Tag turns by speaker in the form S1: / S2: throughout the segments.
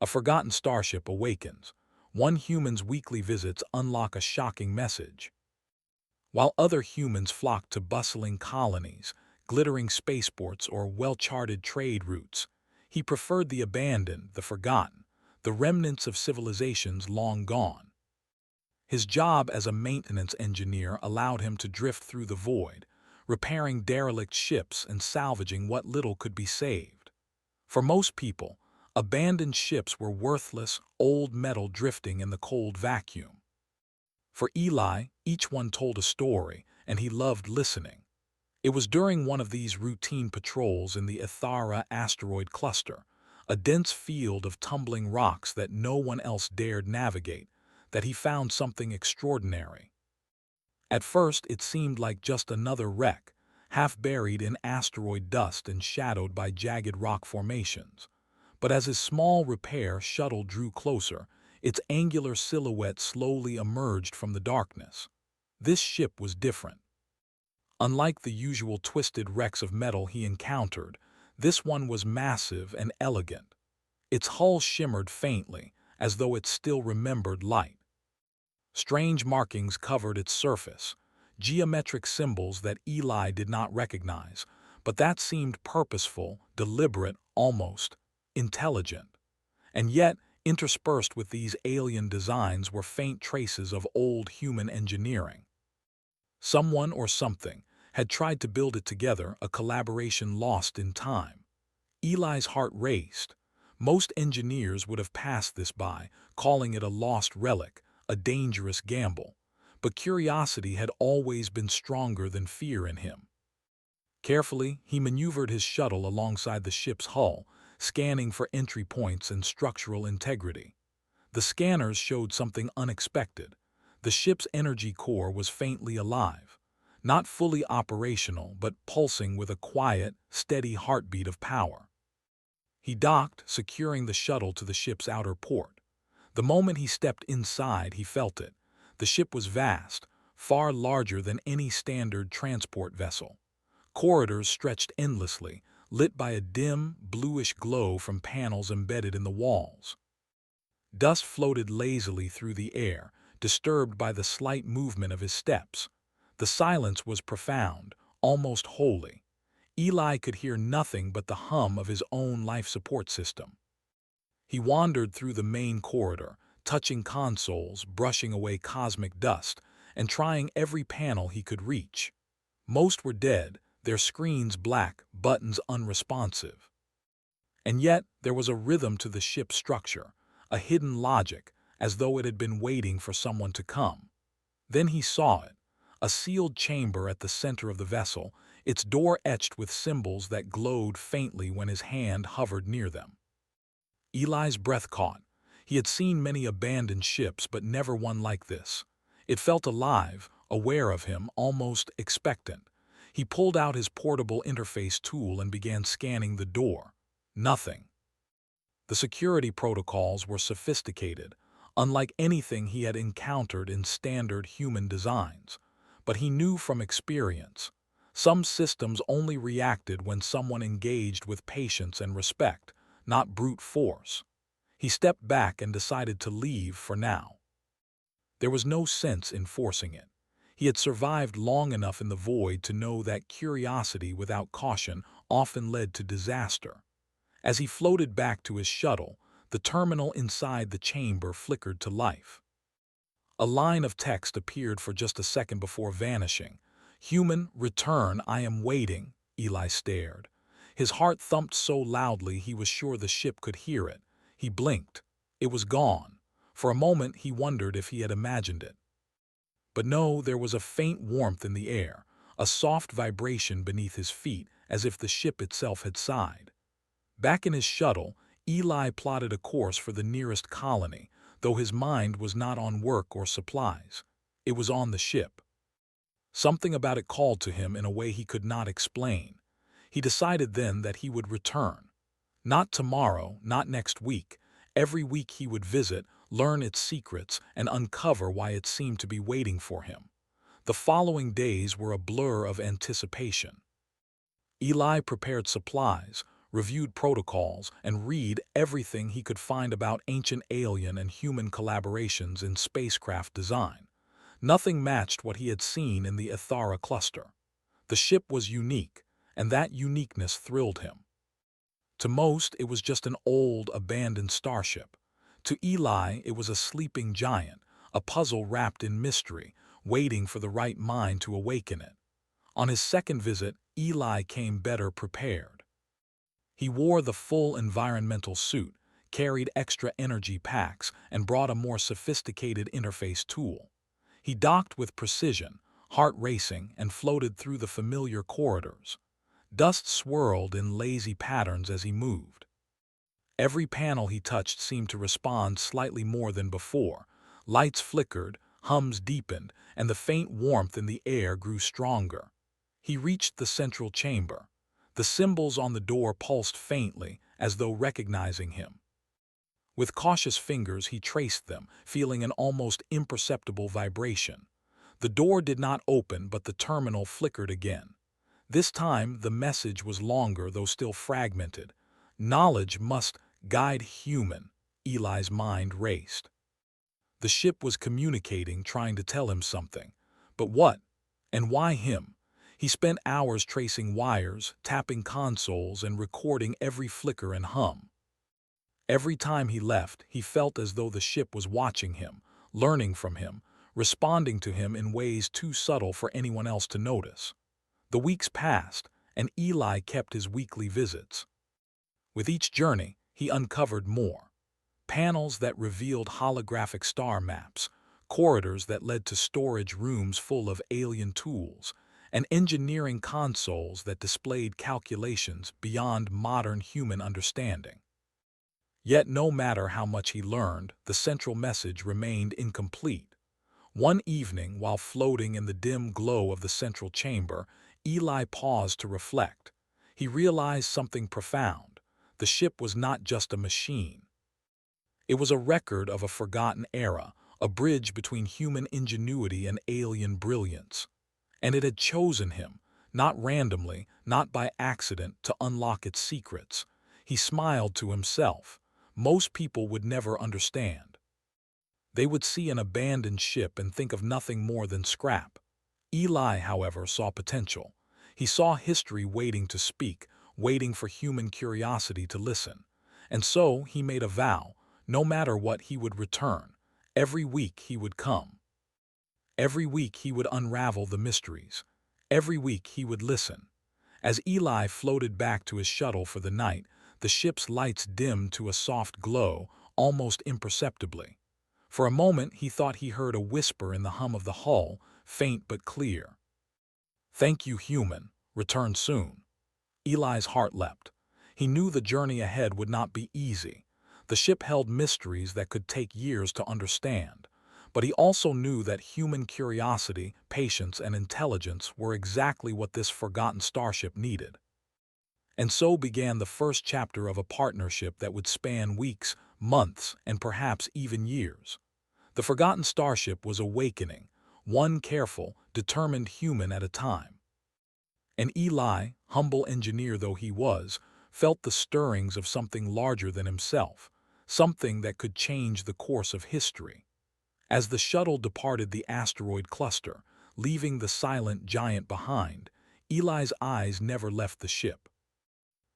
S1: A forgotten starship awakens. One human's weekly visits unlock a shocking message. While other humans flock to bustling colonies, glittering spaceports, or well-charted trade routes, he preferred the abandoned, the forgotten, the remnants of civilizations long gone. His job as a maintenance engineer allowed him to drift through the void, repairing derelict ships and salvaging what little could be saved. For most people, abandoned ships were worthless, old metal drifting in the cold vacuum. For Eli, each one told a story, and he loved listening. It was during one of these routine patrols in the Ithara asteroid cluster, a dense field of tumbling rocks that no one else dared navigate, that he found something extraordinary. At first, it seemed like just another wreck, half buried in asteroid dust and shadowed by jagged rock formations. But as his small repair shuttle drew closer, its angular silhouette slowly emerged from the darkness. This ship was different. Unlike the usual twisted wrecks of metal he encountered, this one was massive and elegant. Its hull shimmered faintly, as though it still remembered light. Strange markings covered its surface, geometric symbols that Eli did not recognize, but that seemed purposeful, deliberate, almost intelligent. And yet, interspersed with these alien designs were faint traces of old human engineering. Someone or something had tried to build it together, a collaboration lost in time. Eli's heart raced. Most engineers would have passed this by, calling it a lost relic, a dangerous gamble. But curiosity had always been stronger than fear in him. Carefully, he maneuvered his shuttle alongside the ship's hull, scanning for entry points and structural integrity. The scanners showed something unexpected. The ship's energy core was faintly alive, not fully operational, but pulsing with a quiet, steady heartbeat of power. He docked, securing the shuttle to the ship's outer port. The moment he stepped inside, he felt it. The ship was vast, far larger than any standard transport vessel. Corridors stretched endlessly, lit by a dim, bluish glow from panels embedded in the walls. Dust floated lazily through the air, disturbed by the slight movement of his steps. The silence was profound, almost holy. Eli could hear nothing but the hum of his own life support system. He wandered through the main corridor, touching consoles, brushing away cosmic dust, and trying every panel he could reach. Most were dead, their screens black, buttons unresponsive. And yet, there was a rhythm to the ship's structure, a hidden logic, as though it had been waiting for someone to come. Then he saw it, a sealed chamber at the center of the vessel, its door etched with symbols that glowed faintly when his hand hovered near them. Eli's breath caught. He had seen many abandoned ships, but never one like this. It felt alive, aware of him, almost expectant. He pulled out his portable interface tool and began scanning the door. Nothing. The security protocols were sophisticated, unlike anything he had encountered in standard human designs. But he knew from experience, some systems only reacted when someone engaged with patience and respect, not brute force. He stepped back and decided to leave for now. There was no sense in forcing it. He had survived long enough in the void to know that curiosity without caution often led to disaster. As he floated back to his shuttle, the terminal inside the chamber flickered to life. A line of text appeared for just a second before vanishing. "Human, return, I am waiting," Eli stared. His heart thumped so loudly he was sure the ship could hear it. He blinked. It was gone. For a moment he wondered if he had imagined it. But no, there was a faint warmth in the air, a soft vibration beneath his feet, as if the ship itself had sighed. Back in his shuttle, Eli plotted a course for the nearest colony, though his mind was not on work or supplies. It was on the ship. Something about it called to him in a way he could not explain. He decided then that he would return. Not tomorrow, not next week. Every week he would visit, learn its secrets, and uncover why it seemed to be waiting for him. The following days were a blur of anticipation. Eli prepared supplies, reviewed protocols, and read everything he could find about ancient alien and human collaborations in spacecraft design. Nothing matched what he had seen in the Ithara cluster. The ship was unique, and that uniqueness thrilled him. To most, it was just an old, abandoned starship. To Eli, it was a sleeping giant, a puzzle wrapped in mystery, waiting for the right mind to awaken it. On his second visit, Eli came better prepared. He wore the full environmental suit, carried extra energy packs, and brought a more sophisticated interface tool. He docked with precision, heart racing, and floated through the familiar corridors. Dust swirled in lazy patterns as he moved. Every panel he touched seemed to respond slightly more than before. Lights flickered, hums deepened, and the faint warmth in the air grew stronger. He reached the central chamber. The symbols on the door pulsed faintly, as though recognizing him. With cautious fingers he traced them, feeling an almost imperceptible vibration. The door did not open, but the terminal flickered again. This time the message was longer, though still fragmented. Knowledge must guide human. Eli's mind raced. The ship was communicating, trying to tell him something. But what? And why him? He spent hours tracing wires, tapping consoles, and recording every flicker and hum. Every time he left, he felt as though the ship was watching him, learning from him, responding to him in ways too subtle for anyone else to notice. The weeks passed, and Eli kept his weekly visits. With each journey, he uncovered more. Panels that revealed holographic star maps, corridors that led to storage rooms full of alien tools, and engineering consoles that displayed calculations beyond modern human understanding. Yet no matter how much he learned, the central message remained incomplete. One evening, while floating in the dim glow of the central chamber, Eli paused to reflect. He realized something profound. The ship was not just a machine. It was a record of a forgotten era, a bridge between human ingenuity and alien brilliance. And it had chosen him, not randomly, not by accident, to unlock its secrets. He smiled to himself. Most people would never understand. They would see an abandoned ship and think of nothing more than scrap. Eli, however, saw potential. He saw history waiting to speak, waiting for human curiosity to listen. And so he made a vow: no matter what, he would return. Every week he would come. Every week he would unravel the mysteries. Every week he would listen. As Eli floated back to his shuttle for the night, the ship's lights dimmed to a soft glow, almost imperceptibly. For a moment he thought he heard a whisper in the hum of the hull, faint but clear. "Thank you, human. Return soon." Eli's heart leapt. He knew the journey ahead would not be easy. The ship held mysteries that could take years to understand. But he also knew that human curiosity, patience, and intelligence were exactly what this forgotten starship needed. And so began the first chapter of a partnership that would span weeks, months, and perhaps even years. The forgotten starship was awakening, one careful, determined human at a time. And Eli, humble engineer though he was, felt the stirrings of something larger than himself, something that could change the course of history. As the shuttle departed the asteroid cluster, leaving the silent giant behind, Eli's eyes never left the ship.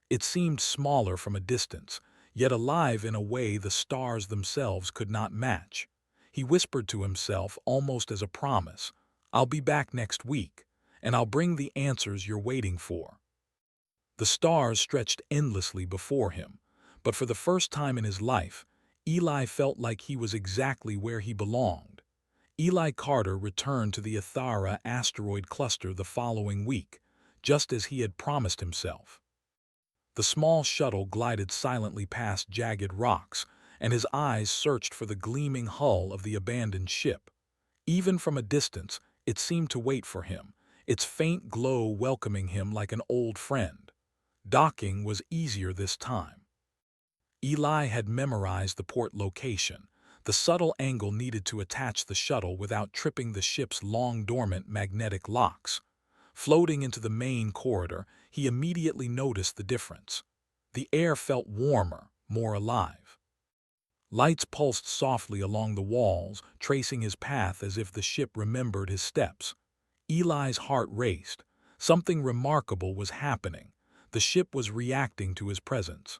S1: It seemed smaller from a distance, yet alive in a way the stars themselves could not match. He whispered to himself, almost as a promise, "I'll be back next week, and I'll bring the answers you're waiting for." The stars stretched endlessly before him, but for the first time in his life, Eli felt like he was exactly where he belonged. Eli Carter returned to the Ithara asteroid cluster the following week, just as he had promised himself. The small shuttle glided silently past jagged rocks, and his eyes searched for the gleaming hull of the abandoned ship. Even from a distance, it seemed to wait for him, its faint glow welcoming him like an old friend. Docking was easier this time. Eli had memorized the port location, the subtle angle needed to attach the shuttle without tripping the ship's long-dormant magnetic locks. Floating into the main corridor, he immediately noticed the difference. The air felt warmer, more alive. Lights pulsed softly along the walls, tracing his path as if the ship remembered his steps. Eli's heart raced. Something remarkable was happening. The ship was reacting to his presence.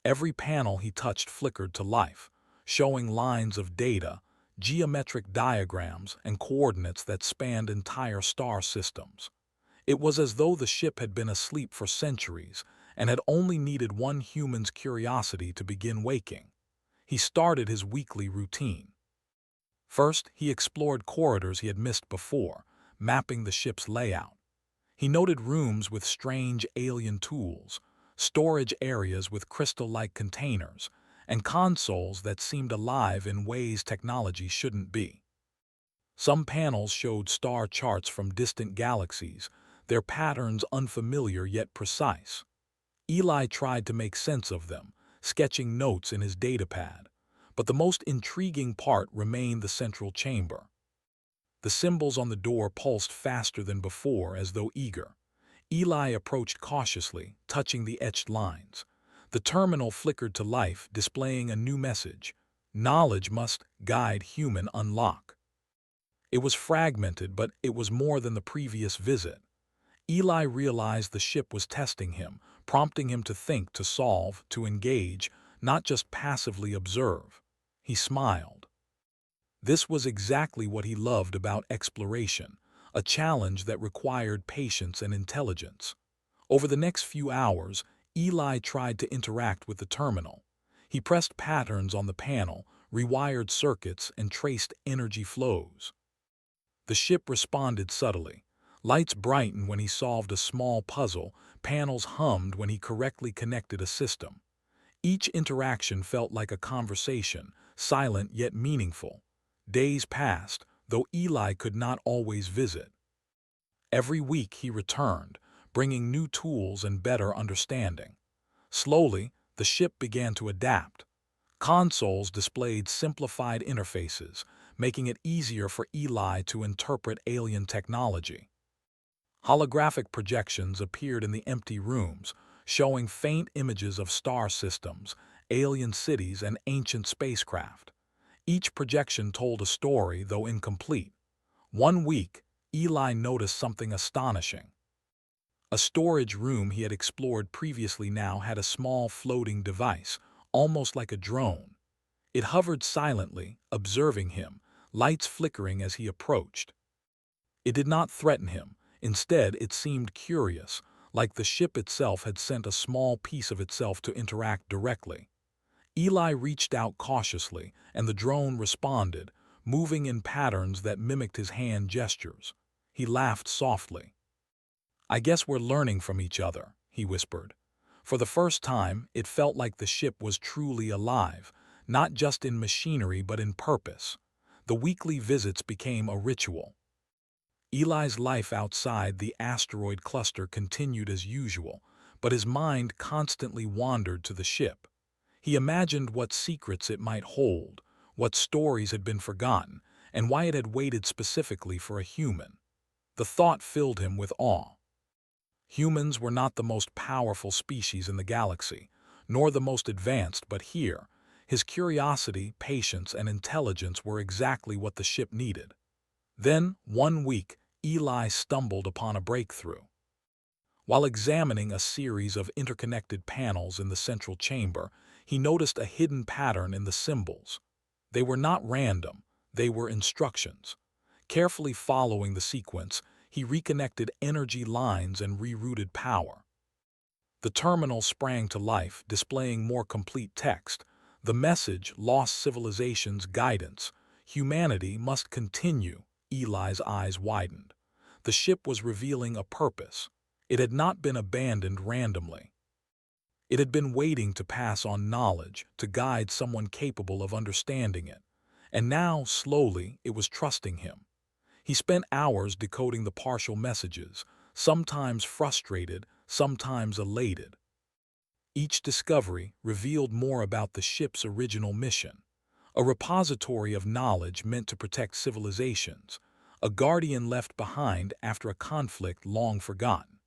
S1: Every panel he touched flickered to life, showing lines of data, geometric diagrams, and coordinates that spanned entire star systems. It was as though the ship had been asleep for centuries and had only needed one human's curiosity to begin waking. He started his weekly routine. First, he explored corridors he had missed before, mapping the ship's layout. He noted rooms with strange alien tools, storage areas with crystal-like containers, and consoles that seemed alive in ways technology shouldn't be. Some panels showed star charts from distant galaxies, their patterns unfamiliar yet precise. Eli tried to make sense of them, sketching notes in his datapad. But the most intriguing part remained the central chamber. The symbols on the door pulsed faster than before, as though eager. Eli approached cautiously, touching the etched lines. The terminal flickered to life, displaying a new message. Knowledge must guide human unlock. It was fragmented, but it was more than the previous visit. Eli realized the ship was testing him, prompting him to think, to solve, to engage, not just passively observe. He smiled. This was exactly what he loved about exploration, a challenge that required patience and intelligence. Over the next few hours, Eli tried to interact with the terminal. He pressed patterns on the panel, rewired circuits, and traced energy flows. The ship responded subtly. Lights brightened when he solved a small puzzle, panels hummed when he correctly connected a system. Each interaction felt like a conversation, silent yet meaningful. Days passed, though Eli could not always visit. Every week he returned, bringing new tools and better understanding. Slowly, the ship began to adapt. Consoles displayed simplified interfaces, making it easier for Eli to interpret alien technology. Holographic projections appeared in the empty rooms, showing faint images of star systems, alien cities, and ancient spacecraft. Each projection told a story, though incomplete. One week, Eli noticed something astonishing. A storage room he had explored previously now had a small floating device, almost like a drone. It hovered silently, observing him, lights flickering as he approached. It did not threaten him. Instead, it seemed curious, like the ship itself had sent a small piece of itself to interact directly. Eli reached out cautiously, and the drone responded, moving in patterns that mimicked his hand gestures. He laughed softly. "I guess we're learning from each other," he whispered. For the first time, it felt like the ship was truly alive, not just in machinery but in purpose. The weekly visits became a ritual. Eli's life outside the asteroid cluster continued as usual, but his mind constantly wandered to the ship. He imagined what secrets it might hold, what stories had been forgotten, and why it had waited specifically for a human. The thought filled him with awe. Humans were not the most powerful species in the galaxy, nor the most advanced, but here, his curiosity, patience, and intelligence were exactly what the ship needed. Then, one week, Eli stumbled upon a breakthrough. While examining a series of interconnected panels in the central chamber, he noticed a hidden pattern in the symbols. They were not random, they were instructions. Carefully following the sequence, he reconnected energy lines and rerouted power. The terminal sprang to life, displaying more complete text. The message: lost civilization's guidance. Humanity must continue. Eli's eyes widened. The ship was revealing a purpose. It had not been abandoned randomly. It had been waiting to pass on knowledge, to guide someone capable of understanding it. And now, slowly, it was trusting him. He spent hours decoding the partial messages, sometimes frustrated, sometimes elated. Each discovery revealed more about the ship's original mission. A repository of knowledge meant to protect civilizations, a guardian left behind after a conflict long forgotten.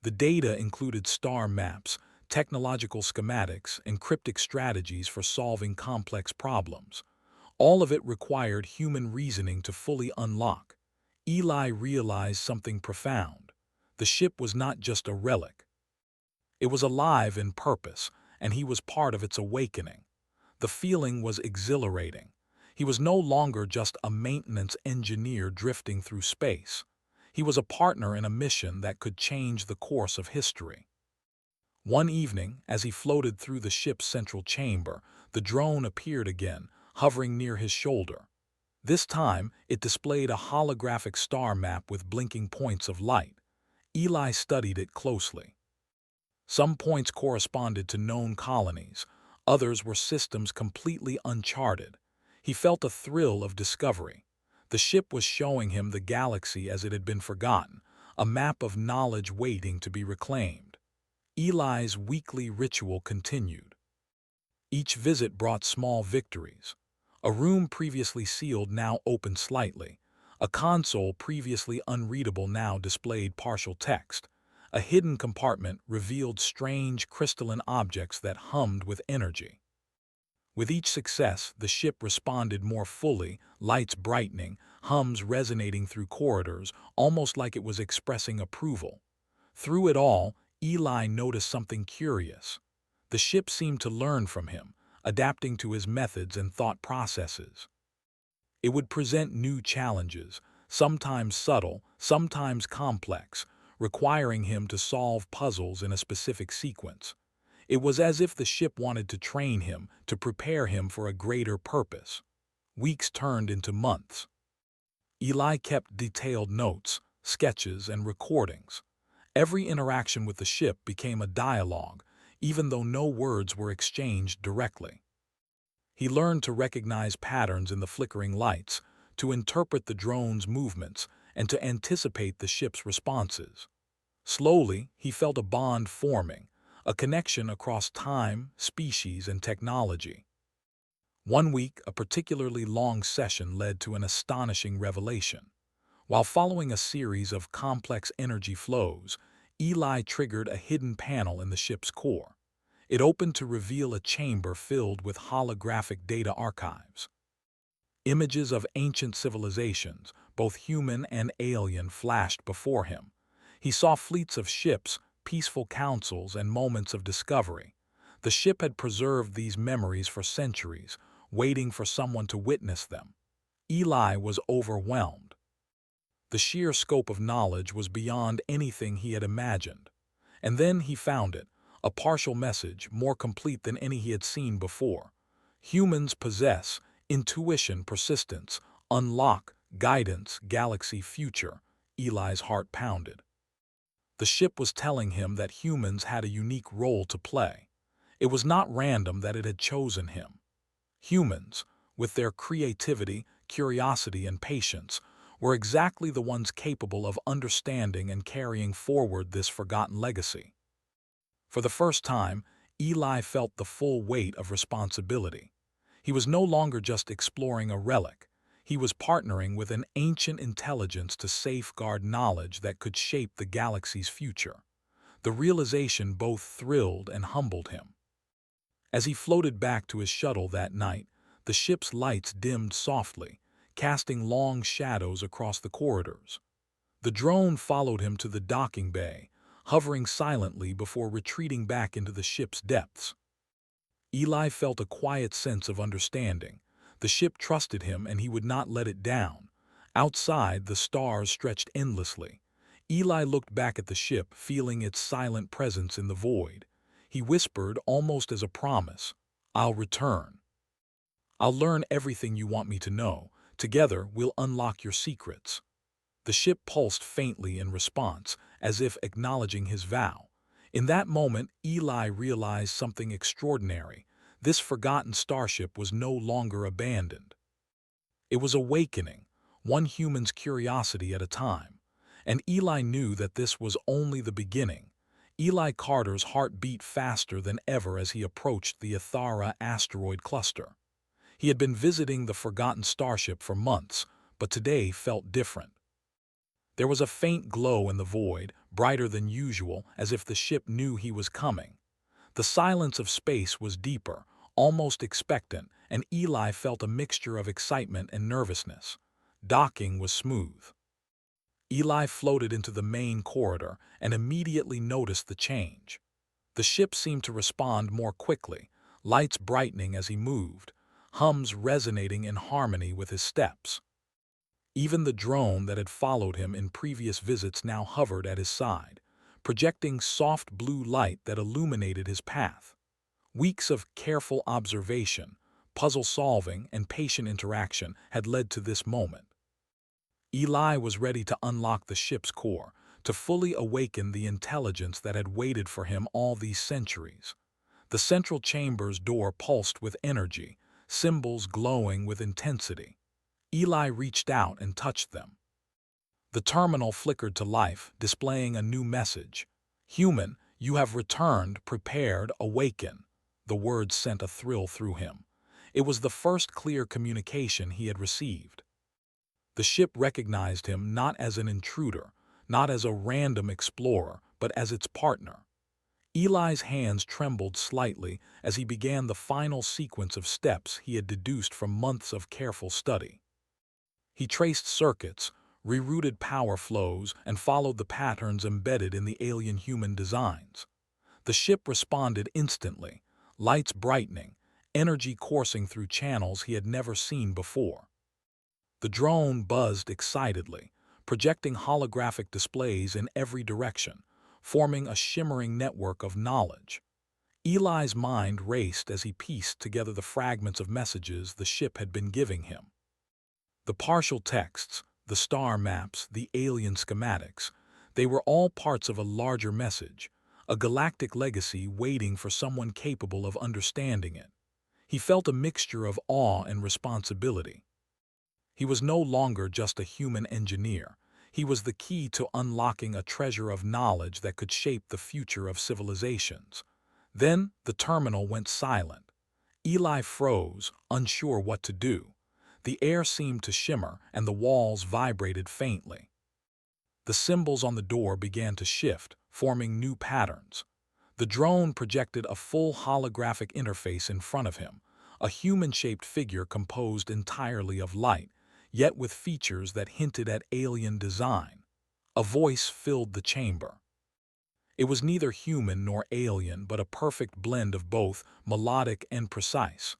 S1: The data included star maps, technological schematics, and cryptic strategies for solving complex problems. All of it required human reasoning to fully unlock. Eli realized something profound. The ship was not just a relic. It was alive in purpose, and he was part of its awakening. The feeling was exhilarating. He was no longer just a maintenance engineer drifting through space. He was a partner in a mission that could change the course of history. One evening, as he floated through the ship's central chamber, the drone appeared again, hovering near his shoulder. This time, it displayed a holographic star map with blinking points of light. Eli studied it closely. Some points corresponded to known colonies, others were systems completely uncharted. He felt a thrill of discovery. The ship was showing him the galaxy as it had been forgotten, a map of knowledge waiting to be reclaimed. Eli's weekly ritual continued. Each visit brought small victories. A room previously sealed now opened slightly. A console previously unreadable now displayed partial text. A hidden compartment revealed strange crystalline objects that hummed with energy. With each success, the ship responded more fully, lights brightening, hums resonating through corridors, almost like it was expressing approval. Through it all, Eli noticed something curious. The ship seemed to learn from him, adapting to his methods and thought processes. It would present new challenges, sometimes subtle, sometimes complex, requiring him to solve puzzles in a specific sequence. It was as if the ship wanted to train him, to prepare him for a greater purpose. Weeks turned into months. Eli kept detailed notes, sketches, and recordings. Every interaction with the ship became a dialogue, even though no words were exchanged directly. He learned to recognize patterns in the flickering lights, to interpret the drone's movements, and to anticipate the ship's responses. Slowly, he felt a bond forming, a connection across time, species, and technology. One week, a particularly long session led to an astonishing revelation. While following a series of complex energy flows, Eli triggered a hidden panel in the ship's core. It opened to reveal a chamber filled with holographic data archives. Images of ancient civilizations, both human and alien, flashed before him. He saw fleets of ships, peaceful councils, and moments of discovery. The ship had preserved these memories for centuries, waiting for someone to witness them. Eli was overwhelmed. The sheer scope of knowledge was beyond anything he had imagined. And then he found it, a partial message more complete than any he had seen before. Humans possess intuition, persistence, unlock, guidance, galaxy future. Eli's heart pounded. The ship was telling him that humans had a unique role to play. It was not random that it had chosen him. Humans, with their creativity, curiosity, and patience, were exactly the ones capable of understanding and carrying forward this forgotten legacy. For the first time, Eli felt the full weight of responsibility. He was no longer just exploring a relic. He was partnering with an ancient intelligence to safeguard knowledge that could shape the galaxy's future. The realization both thrilled and humbled him. As he floated back to his shuttle that night, the ship's lights dimmed softly, casting long shadows across the corridors. The drone followed him to the docking bay, hovering silently before retreating back into the ship's depths. Eli felt a quiet sense of understanding. The ship trusted him and he would not let it down. Outside, the stars stretched endlessly. Eli looked back at the ship, feeling its silent presence in the void. He whispered, almost as a promise, "I'll return. I'll learn everything you want me to know. Together, we'll unlock your secrets." The ship pulsed faintly in response, as if acknowledging his vow. In that moment, Eli realized something extraordinary. This forgotten starship was no longer abandoned. It was awakening, one human's curiosity at a time. And Eli knew that this was only the beginning. Eli Carter's heart beat faster than ever as he approached the Ithara asteroid cluster. He had been visiting the forgotten starship for months, but today felt different. There was a faint glow in the void, brighter than usual, as if the ship knew he was coming. The silence of space was deeper, almost expectant, and Eli felt a mixture of excitement and nervousness. Docking was smooth. Eli floated into the main corridor and immediately noticed the change. The ship seemed to respond more quickly, lights brightening as he moved, hums resonating in harmony with his steps. Even the drone that had followed him in previous visits now hovered at his side, projecting soft blue light that illuminated his path. Weeks of careful observation, puzzle solving, and patient interaction had led to this moment. Eli was ready to unlock the ship's core, to fully awaken the intelligence that had waited for him all these centuries. The central chamber's door pulsed with energy, symbols glowing with intensity. Eli reached out and touched them. The terminal flickered to life, displaying a new message. "Human, you have returned, prepared, awaken." The words sent a thrill through him. It was the first clear communication he had received. The ship recognized him not as an intruder, not as a random explorer, but as its partner. Eli's hands trembled slightly as he began the final sequence of steps he had deduced from months of careful study. He traced circuits, rerouted power flows, and followed the patterns embedded in the alien human designs. The ship responded instantly, lights brightening, energy coursing through channels he had never seen before. The drone buzzed excitedly, projecting holographic displays in every direction, forming a shimmering network of knowledge. Eli's mind raced as he pieced together the fragments of messages the ship had been giving him. The partial texts, the star maps, the alien schematics, they were all parts of a larger message, a galactic legacy waiting for someone capable of understanding it. He felt a mixture of awe and responsibility. He was no longer just a human engineer. He was the key to unlocking a treasure of knowledge that could shape the future of civilizations. Then the terminal went silent. Eli froze, unsure what to do. The air seemed to shimmer, and the walls vibrated faintly. The symbols on the door began to shift, forming new patterns. The drone projected a full holographic interface in front of him, a human-shaped figure composed entirely of light, yet with features that hinted at alien design. A voice filled the chamber. It was neither human nor alien, but a perfect blend of both, melodic and precise.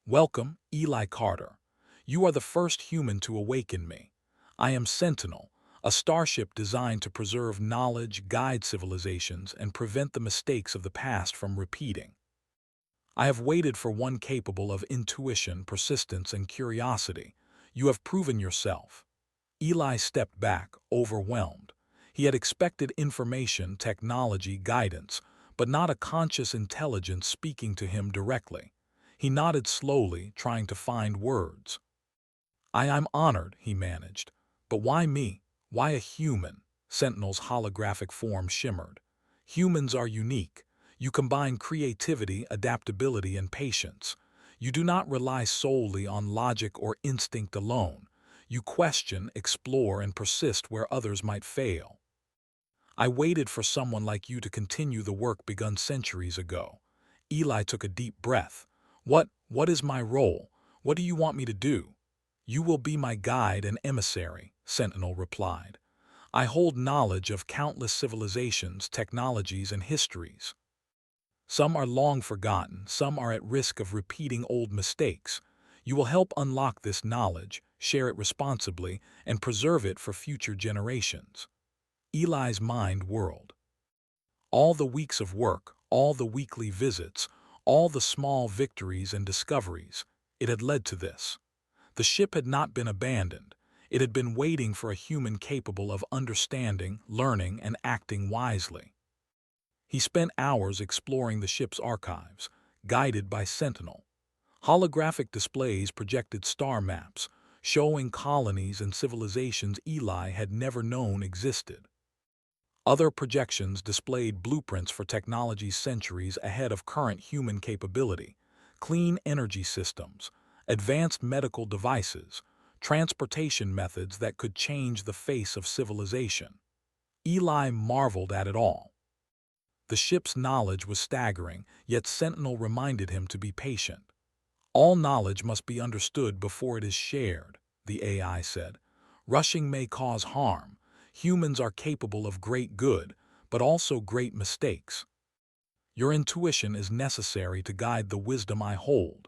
S1: "Welcome, Eli Carter. You are the first human to awaken me. I am Sentinel, a starship designed to preserve knowledge, guide civilizations, and prevent the mistakes of the past from repeating. I have waited for one capable of intuition, persistence, and curiosity. You have proven yourself." Eli stepped back, overwhelmed. He had expected information, technology, guidance, but not a conscious intelligence speaking to him directly. He nodded slowly, trying to find words. "I'm honored," he managed. "But why me? Why a human?" Sentinel's holographic form shimmered. "Humans are unique. You combine creativity, adaptability, and patience. You do not rely solely on logic or instinct alone. You question, explore, and persist where others might fail. I waited for someone like you to continue the work begun centuries ago." Eli took a deep breath. What is my role? What do you want me to do?" "You will be my guide and emissary," Sentinel replied. "I hold knowledge of countless civilizations, technologies, and histories. Some are long forgotten, some are at risk of repeating old mistakes. You will help unlock this knowledge, share it responsibly, and preserve it for future generations." Eli's mind whirled. All the weeks of work, all the weekly visits, all the small victories and discoveries, it had led to this. The ship had not been abandoned. It had been waiting for a human capable of understanding, learning, and acting wisely. He spent hours exploring the ship's archives, guided by Sentinel. Holographic displays projected star maps, showing colonies and civilizations Eli had never known existed. Other projections displayed blueprints for technologies centuries ahead of current human capability: clean energy systems, advanced medical devices, transportation methods that could change the face of civilization. Eli marveled at it all. The ship's knowledge was staggering, yet Sentinel reminded him to be patient. All knowledge must be understood before it is shared, the AI said. Rushing may cause harm. Humans are capable of great good, but also great mistakes. Your intuition is necessary to guide the wisdom I hold.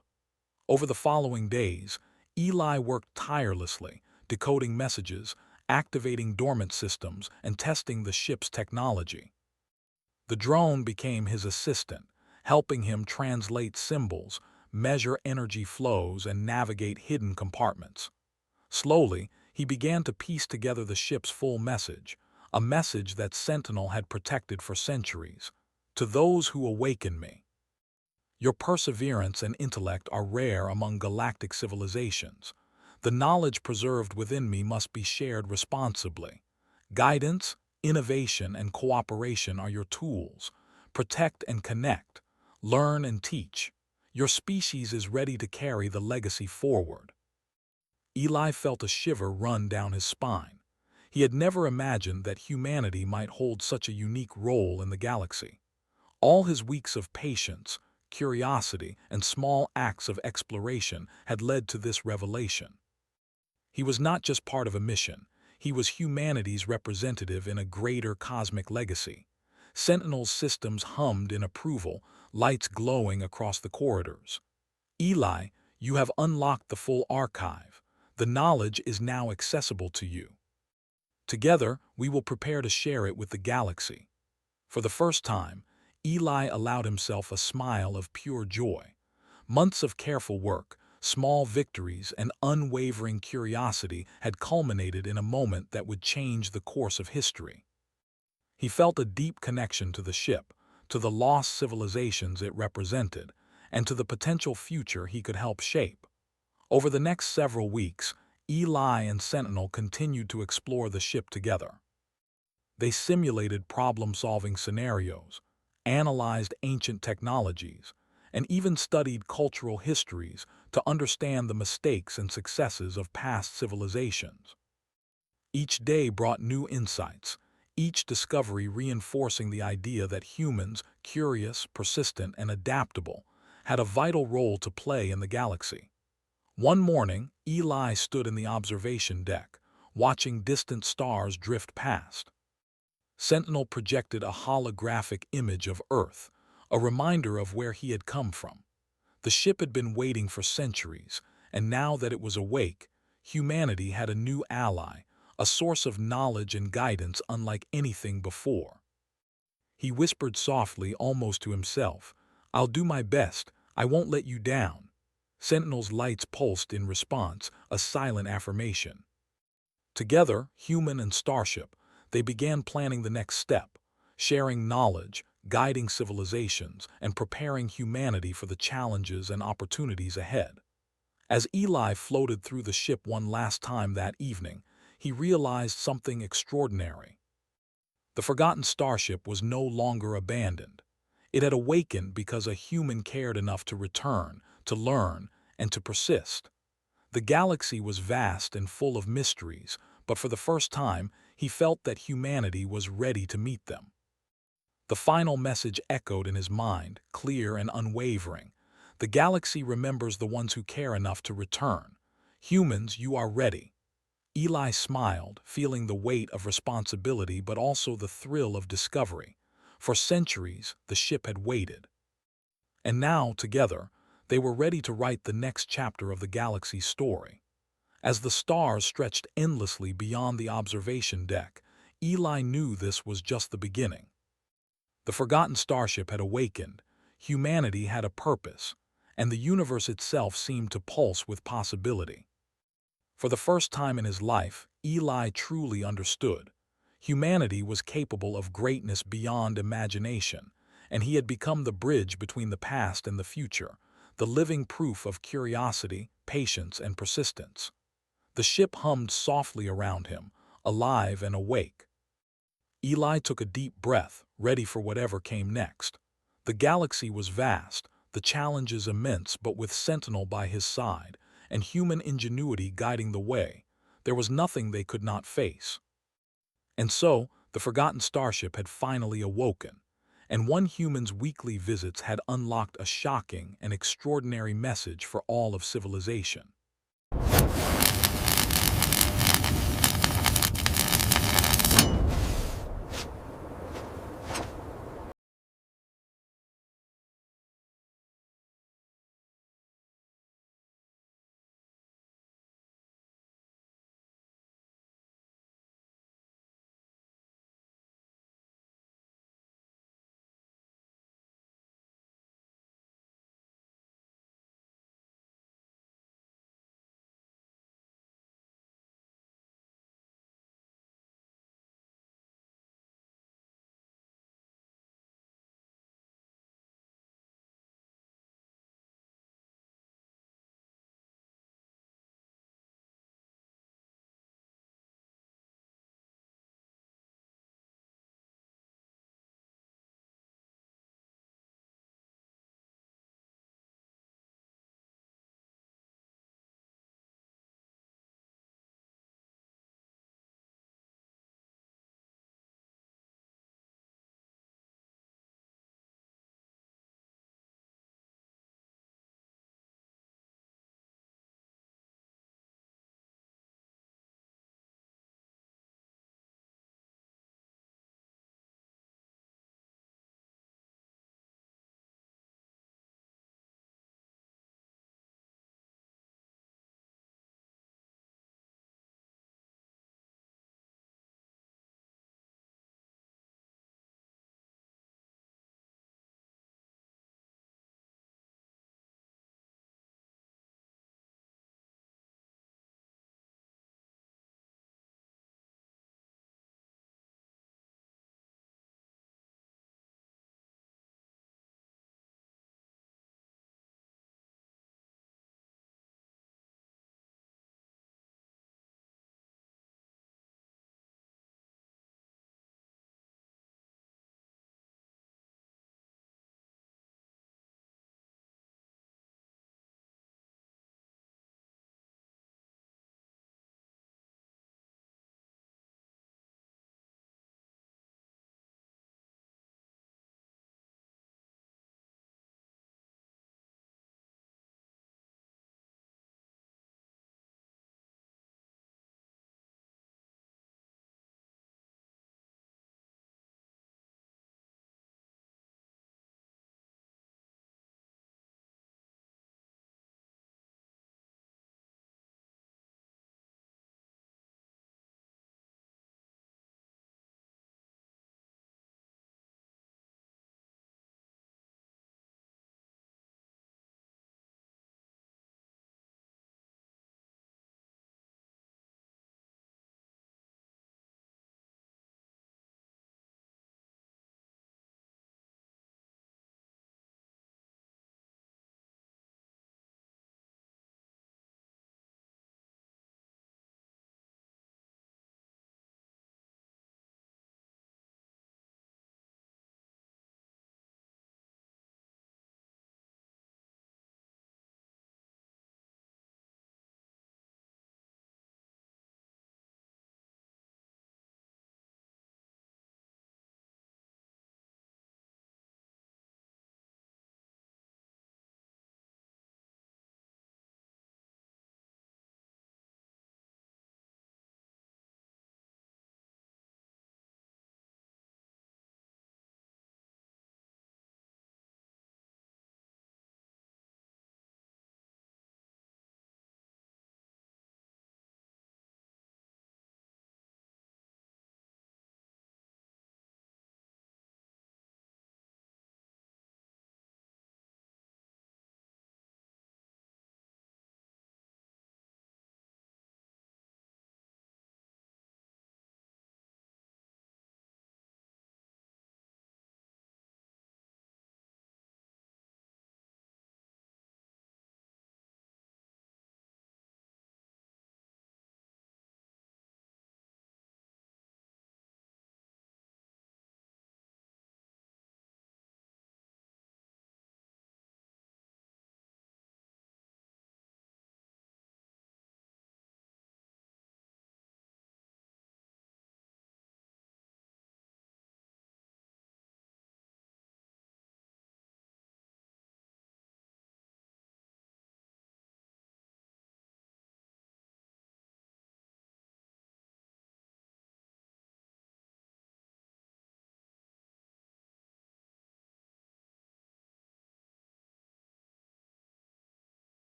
S1: Over the following days, Eli worked tirelessly, decoding messages, activating dormant systems, and testing the ship's technology. The drone became his assistant, helping him translate symbols, measure energy flows, and navigate hidden compartments. Slowly, he began to piece together the ship's full message, a message that Sentinel had protected for centuries. To those who awaken me. Your perseverance and intellect are rare among galactic civilizations. The knowledge preserved within me must be shared responsibly. Guidance, innovation, and cooperation are your tools. Protect and connect. Learn and teach. Your species is ready to carry the legacy forward. Eli felt a shiver run down his spine. He had never imagined that humanity might hold such a unique role in the galaxy. All his weeks of patience, curiosity, and small acts of exploration had led to this revelation. He was not just part of a mission, he was humanity's representative in a greater cosmic legacy. Sentinel's systems hummed in approval, lights glowing across the corridors. Eli, you have unlocked the full archive. The knowledge is now accessible to you. Together, we will prepare to share it with the galaxy. For the first time, Eli allowed himself a smile of pure joy. Months of careful work, small victories, and unwavering curiosity had culminated in a moment that would change the course of history. He felt a deep connection to the ship, to the lost civilizations it represented, and to the potential future he could help shape. Over the next several weeks, Eli and Sentinel continued to explore the ship together. They simulated problem-solving scenarios, analyzed ancient technologies, and even studied cultural histories to understand the mistakes and successes of past civilizations. Each day brought new insights, each discovery reinforcing the idea that humans, curious, persistent, and adaptable, had a vital role to play in the galaxy. One morning, Eli stood in the observation deck, watching distant stars drift past. Sentinel projected a holographic image of Earth, a reminder of where he had come from. The ship had been waiting for centuries, and now that it was awake, humanity had a new ally, a source of knowledge and guidance unlike anything before. He whispered softly, almost to himself, "I'll do my best, I won't let you down." Sentinel's lights pulsed in response, a silent affirmation. Together, human and Starship, they began planning the next step, sharing knowledge, guiding civilizations, and preparing humanity for the challenges and opportunities ahead. As Eli floated through the ship one last time that evening, he realized something extraordinary. The forgotten starship was no longer abandoned. It had awakened because a human cared enough to return, to learn, and to persist. The galaxy was vast and full of mysteries, but for the first time, he felt that humanity was ready to meet them. The final message echoed in his mind, clear and unwavering. The galaxy remembers the ones who care enough to return. Humans, you are ready. Eli smiled, feeling the weight of responsibility but also the thrill of discovery. For centuries, the ship had waited. And now, together, they were ready to write the next chapter of the galaxy's story. As the stars stretched endlessly beyond the observation deck, Eli knew this was just the beginning. The forgotten starship had awakened, humanity had a purpose, and the universe itself seemed to pulse with possibility. For the first time in his life, Eli truly understood. Humanity was capable of greatness beyond imagination, and he had become the bridge between the past and the future, the living proof of curiosity, patience, and persistence. The ship hummed softly around him, alive and awake. Eli took a deep breath, ready for whatever came next. The galaxy was vast, the challenges immense, but with Sentinel by his side, and human ingenuity guiding the way, there was nothing they could not face. And so, the forgotten starship had finally awoken, and one human's weekly visits had unlocked a shocking and extraordinary message for all of civilization.